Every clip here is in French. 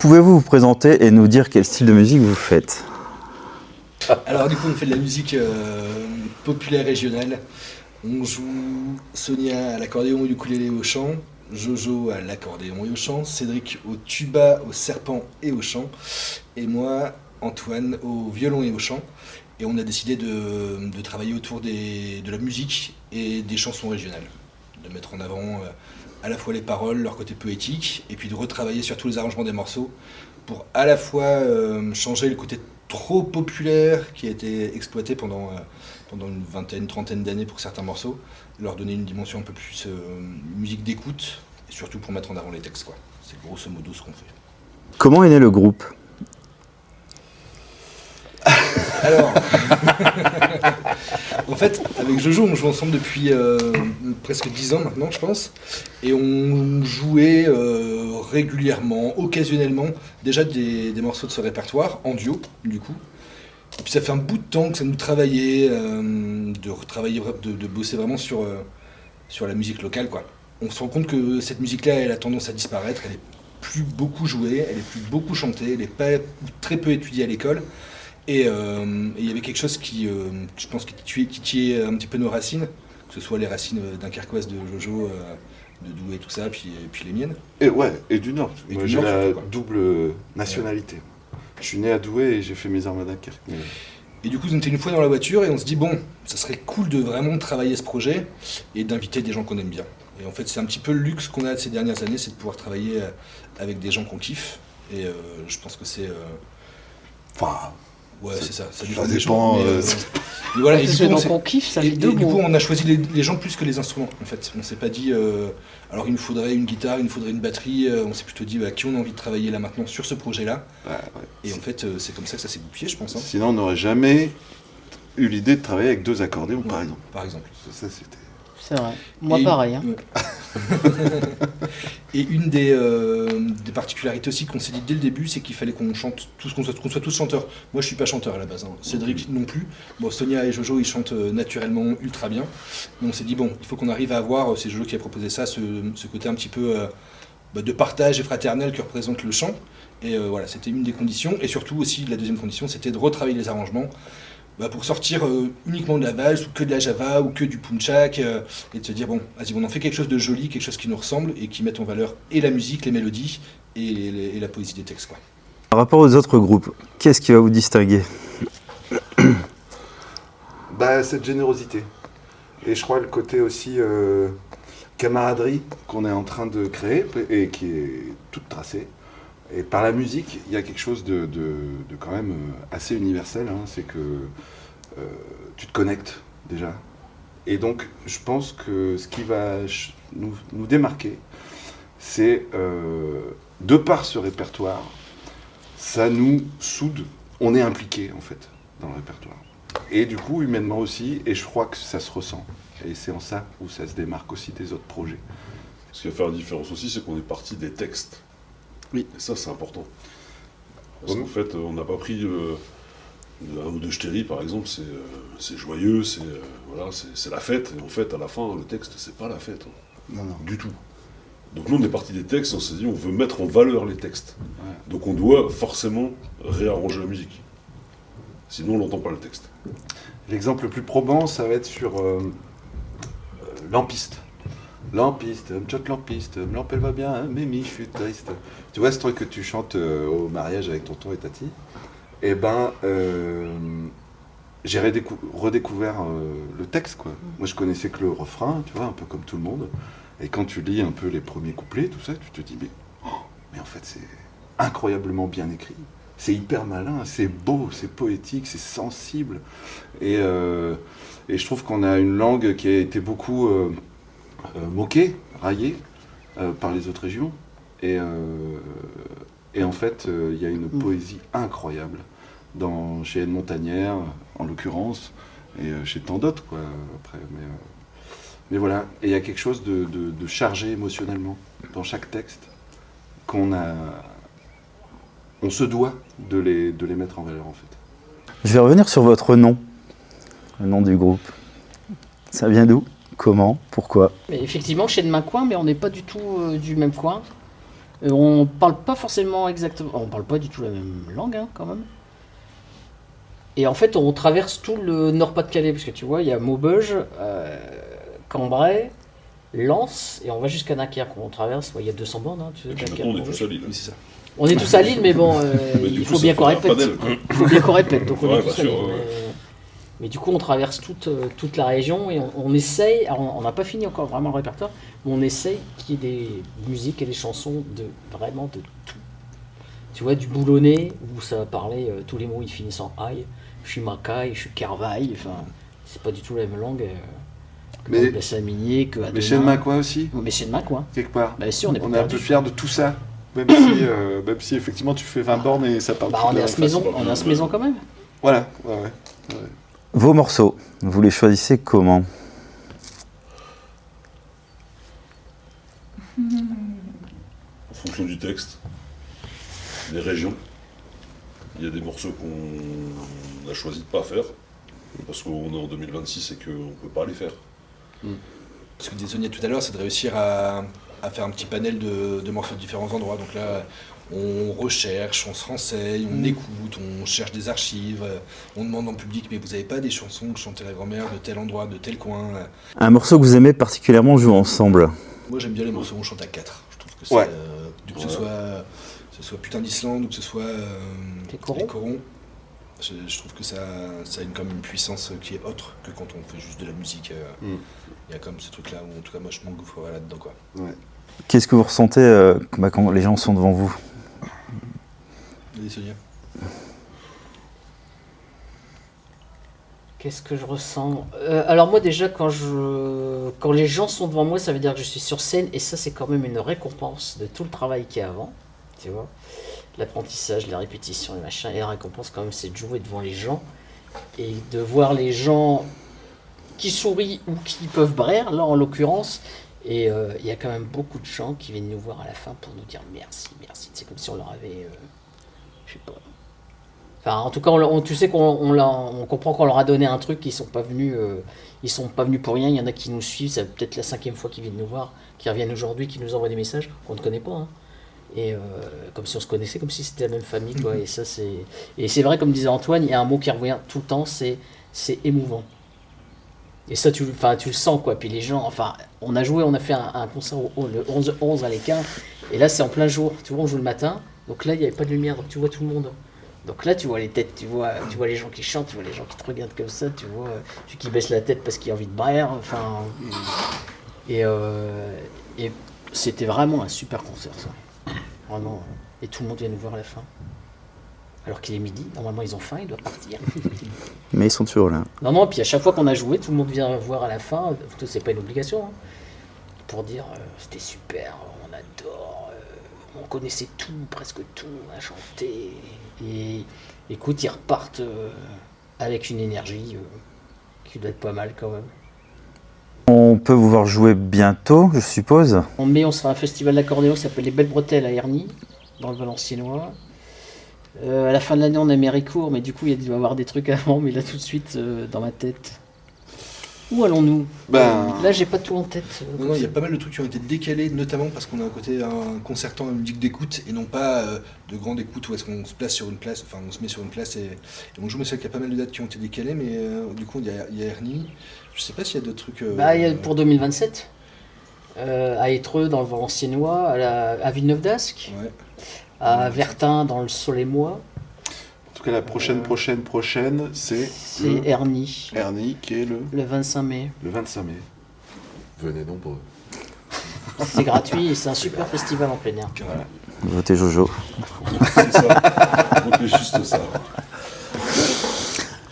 pouvez-vous vous présenter et nous dire quel style de musique vous faites? Alors du coup on fait de la musique populaire régionale. On joue Sonia à l'accordéon, au ukulélé et au chant, Jojo à l'accordéon et au chant, Cédric au tuba, au serpent et au chant, et moi, Antoine, au violon et au chant. Et on a décidé de travailler autour de la musique et des chansons régionales, de mettre en avant à la fois les paroles, leur côté poétique, et puis de retravailler sur tous les arrangements des morceaux pour à la fois changer le côté trop populaire qui a été exploité pendant une vingtaine, trentaine d'années pour certains morceaux, leur donner une dimension un peu plus musique d'écoute, et surtout pour mettre en avant les textes, quoi. C'est grosso modo ce qu'on fait. Comment est né le groupe? Alors, en fait, avec Jojo, on joue ensemble depuis presque 10 ans maintenant, je pense, et on jouait régulièrement, occasionnellement, déjà des morceaux de ce répertoire, en duo, du coup. Et puis ça fait un bout de temps que ça nous travaillait, de bosser vraiment sur la musique locale, quoi. On se rend compte que cette musique-là, elle a tendance à disparaître, elle est plus beaucoup jouée, elle est plus beaucoup chantée, elle est pas très peu étudiée à l'école. Et il y avait quelque chose qui, je pense, qui titillait un petit peu nos racines, que ce soit les racines dunkerquoises de Jojo, de Douai et tout ça, puis les miennes. Et ouais, et du Nord. Et Moi, du j'ai Nord, la surtout, quoi. double nationalité. Je suis né à Douai et j'ai fait mes armes à Dunkerque. Mais... Et du coup, on était une fois dans la voiture et on se dit, bon, ça serait cool de vraiment travailler ce projet et d'inviter des gens qu'on aime bien. Et en fait, c'est un petit peu le luxe qu'on a ces dernières années, c'est de pouvoir travailler avec des gens qu'on kiffe. Et je pense que c'est... Enfin, ouais, c'est ça. Ça ça dépend des dépend, gens. Mais voilà, et Parce du que coup, on donc s'est- on kiffe, ça Et, fait et deux du coup, mots. on a choisi les gens plus que les instruments, en fait. On s'est pas dit, alors il nous faudrait une guitare, il nous faudrait une batterie. On s'est plutôt dit, à qui on a envie de travailler là maintenant sur ce projet-là. ouais. Et en fait, c'est comme ça que ça s'est goupillé, je pense. Hein. Sinon, on n'aurait jamais eu l'idée de travailler avec 2 accordéons, par exemple. Par exemple. Ça, c'était... C'est vrai. Moi, Et- pareil. Hein. ouais. Et une des particularités aussi qu'on s'est dit dès le début, c'est qu'il fallait qu'on chante tous, qu'on soit tous chanteurs. Moi, je suis pas chanteur à la base. Hein. Cédric non plus. Bon, Sonia et Jojo, ils chantent naturellement ultra bien. Mais on s'est dit bon, il faut qu'on arrive à avoir, c'est Jojo qui a proposé ça, ce côté un petit peu de partage et fraternel que représente le chant. Et voilà, c'était une des conditions. Et surtout aussi, la deuxième condition, c'était de retravailler les arrangements. Pour sortir uniquement de la valse ou que de la java ou que du punchak et de se dire bon, vas-y, on en fait quelque chose de joli, quelque chose qui nous ressemble et qui mette en valeur et la musique, les mélodies et la poésie des textes, quoi. Par rapport aux autres groupes, qu'est-ce qui va vous distinguer? Cette générosité. Et je crois le côté aussi camaraderie qu'on est en train de créer et qui est toute tracée. Et par la musique, il y a quelque chose de quand même assez universel. Hein. C'est que tu te connectes déjà. Et donc, je pense que ce qui va nous démarquer, c'est de par ce répertoire, ça nous soude. On est impliqué en fait dans le répertoire. Et du coup, humainement aussi, et je crois que ça se ressent. Et c'est en ça où ça se démarque aussi des autres projets. Ce qui va faire la différence aussi, c'est qu'on est parti des textes. Oui. Et ça, c'est important. Parce Oui. qu'en fait, on n'a pas pris un ou deux ch'téris, par exemple, c'est joyeux, voilà, c'est la fête. Et en fait, à la fin, le texte, c'est pas la fête. Hein. Non. Du tout. Donc nous, on est parti des textes, on s'est dit, on veut mettre en valeur les textes. Ouais. Donc on doit forcément réarranger la musique. Sinon, on n'entend pas le texte. L'exemple le plus probant, ça va être sur Lampiste. Lampiste, tchotte lampiste, lampe elle va bien, Mimi, je suis triste. Tu vois ce truc que tu chantes au mariage avec tonton et tati? Eh ben, j'ai redécouvert le texte, quoi. Moi, je connaissais que le refrain, tu vois, un peu comme tout le monde. Et quand tu lis un peu les premiers couplets, tout ça, tu te dis, mais en fait, c'est incroyablement bien écrit. C'est hyper malin, c'est beau, c'est poétique, c'est sensible. Et je trouve qu'on a une langue qui a été beaucoup moquée, raillée par les autres régions. Et en fait, il y a une poésie incroyable chez Anne Montagnière, en l'occurrence, et chez tant d'autres, quoi, après. Mais voilà, et il y a quelque chose de chargé émotionnellement dans chaque texte qu'on se doit de les mettre en valeur, en fait. Je vais revenir sur votre nom, le nom du groupe. Ça vient d'où? Comment? Pourquoi? Mais effectivement, chez de ma coin, mais on n'est pas du tout du même coin. On parle pas forcément exactement, on parle pas du tout la même langue hein, quand même. Et en fait, on traverse tout le Nord-Pas-de-Calais, parce que tu vois, il y a Maubeuge, Cambrai, Lens, et on va jusqu'à Dunkerque. On traverse, il y a 200 bornes, hein, tu sais, Et puis Dunkerque, maintenant, on est Maubeuge. tous à Lille. Oui, c'est ça. On est tous à Lille, mais bon, Mais du il coup, faut ça bien qu'on ferait un répète. panel, quoi. Il faut bien qu'on répète, donc on Ouais, est tous bien à Lille. sûr, ouais. Mais du coup, on traverse toute la région et on essaye, alors on n'a pas fini encore vraiment le répertoire, mais on essaye qu'il y ait des musiques et des chansons de vraiment de tout. Tu vois, du boulonnais, où ça va parler, tous les mots ils finissent en aïe, je suis macaille, je suis carvaille, enfin, c'est pas du tout la même langue que Mais- dans le Minier, que Mais chez le Macois aussi, Mais chez le Mac, quoi. quelque part. Bah si, on est pas On est un perdu. peu fiers de tout ça. Même si effectivement tu fais 20 bornes et ça parle Bah plus on de est la à même ce maison, façon. on est à ce maison quand même. Voilà, ouais. Vos morceaux, vous les choisissez comment? En fonction du texte, des régions. Il y a des morceaux qu'on a choisi de pas faire, parce qu'on est en 2026 et qu'on ne peut pas les faire. Ce que disait Sonia tout à l'heure, c'est de réussir à faire un petit panel de morceaux de différents endroits. Donc là, on recherche, on se renseigne, on écoute, on cherche des archives, on demande en public, mais vous n'avez pas des chansons que chantait la grand-mère de tel endroit, de tel coin. Un morceau que vous aimez particulièrement jouer ensemble? Moi, j'aime bien les morceaux où on chante à 4. Je trouve que c'est, Ouais. que ce soit Putain d'Islande ou que ce soit Les Corons. je trouve que ça a quand même une puissance qui est autre que quand on fait juste de la musique. Il y a comme ce truc-là où, en tout cas, moi, je m'engouffre là-dedans, quoi. Ouais. Qu'est-ce que vous ressentez quand les gens sont devant vous? Vas-y, Sonia. Qu'est-ce que je ressens Alors moi déjà quand les gens sont devant moi, ça veut dire que je suis sur scène et ça c'est quand même une récompense de tout le travail qu'il y a avant, tu vois, l'apprentissage, la répétition et machin, et la récompense quand même c'est de jouer devant les gens et de voir les gens qui sourient ou qui peuvent braire, là en l'occurrence, et il y a quand même beaucoup de gens qui viennent nous voir à la fin pour nous dire merci, c'est comme si on leur avait, je sais pas. Enfin, en tout cas, tu sais on comprend qu'on leur a donné un truc, ils sont pas venus pour rien. Il y en a qui nous suivent, c'est peut-être la 5e fois qu'ils viennent nous voir, qui reviennent aujourd'hui, qui nous envoient des messages qu'on ne connaît pas. Hein. Et comme si on se connaissait, comme si c'était la même famille, quoi. Et ça, c'est vrai, comme disait Antoine, il y a un mot qui revient tout le temps, c'est émouvant. Et ça, tu le sens, quoi. Puis les gens, enfin, on a fait un concert le 11 à l'Équin, et là, c'est en plein jour. Tu vois, on joue le matin, donc là, il n'y avait pas de lumière, donc tu vois tout le monde. Donc là, tu vois les têtes, tu vois les gens qui chantent, tu vois les gens qui te regardent comme ça, tu vois celui qui baisse la tête parce qu'il a envie de brailler, enfin... Et c'était vraiment un super concert, ça. Vraiment. Et tout le monde vient nous voir à la fin. Alors qu'il est midi, normalement ils ont faim, ils doivent partir. Mais ils sont toujours là. Non, puis à chaque fois qu'on a joué, tout le monde vient voir à la fin, c'est pas une obligation, hein, pour dire c'était super, on adore, on connaissait tout, presque tout, on a chanté. Et écoute, ils repartent avec une énergie qui doit être pas mal quand même. On peut vous voir jouer bientôt, je suppose. En mai, on sera à un festival d'accordéon qui s'appelle Les Belles Bretelles à Ernie, dans le Valenciennois. À la fin de l'année, on a Méricourt, mais du coup, il doit y avoir des trucs avant, mais là, tout de suite, dans ma tête. Où allons-nous? Là, j'ai pas tout en tête. Non, il y a pas mal de trucs qui ont été décalés, notamment parce qu'on a un côté un concertant, une musique d'écoute, et non pas de grande écoute où est-ce qu'on se place sur une place, enfin on se met sur une place et on joue. Mais c'est vrai qu'il y a pas mal de dates qui ont été décalées, mais du coup il y a Ernie. Je sais pas s'il y a d'autres trucs. Il y a pour 2027, à Étreux dans le Valenciennois, à Villeneuve-d'Ascq, Ouais. à Vertin dans le Solemois. En tout cas, la prochaine, c'est Ernie, Ernie, qui est le 25 mai. 25 mai. Venez nombreux. C'est gratuit et c'est un super festival en plein air. Voilà. Votez Jojo. C'est ça. Donc, c'est juste ça.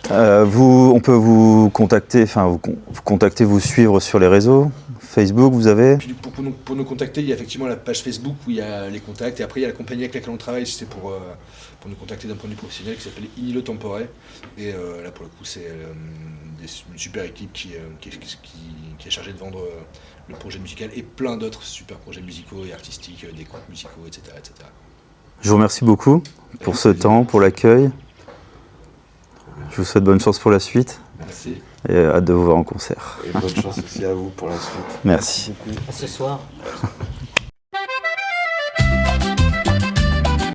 On peut vous contacter, vous suivre sur les réseaux. Facebook, vous avez? Puis pour nous contacter, il y a effectivement la page Facebook où il y a les contacts, et après il y a la compagnie avec laquelle on travaille, c'est pour nous contacter d'un point de vue professionnel, qui s'appelle Inilo Tempore. Et là pour le coup c'est une super équipe qui est chargée de vendre le projet musical et plein d'autres super projets musicaux et artistiques, des groupes musicaux, etc., etc. Je vous remercie beaucoup pour ce temps, pour l'accueil. Je vous souhaite bonne chance pour la suite Merci. et hâte de vous voir en concert. Et bonne chance aussi à vous pour la suite. Merci. À ce soir.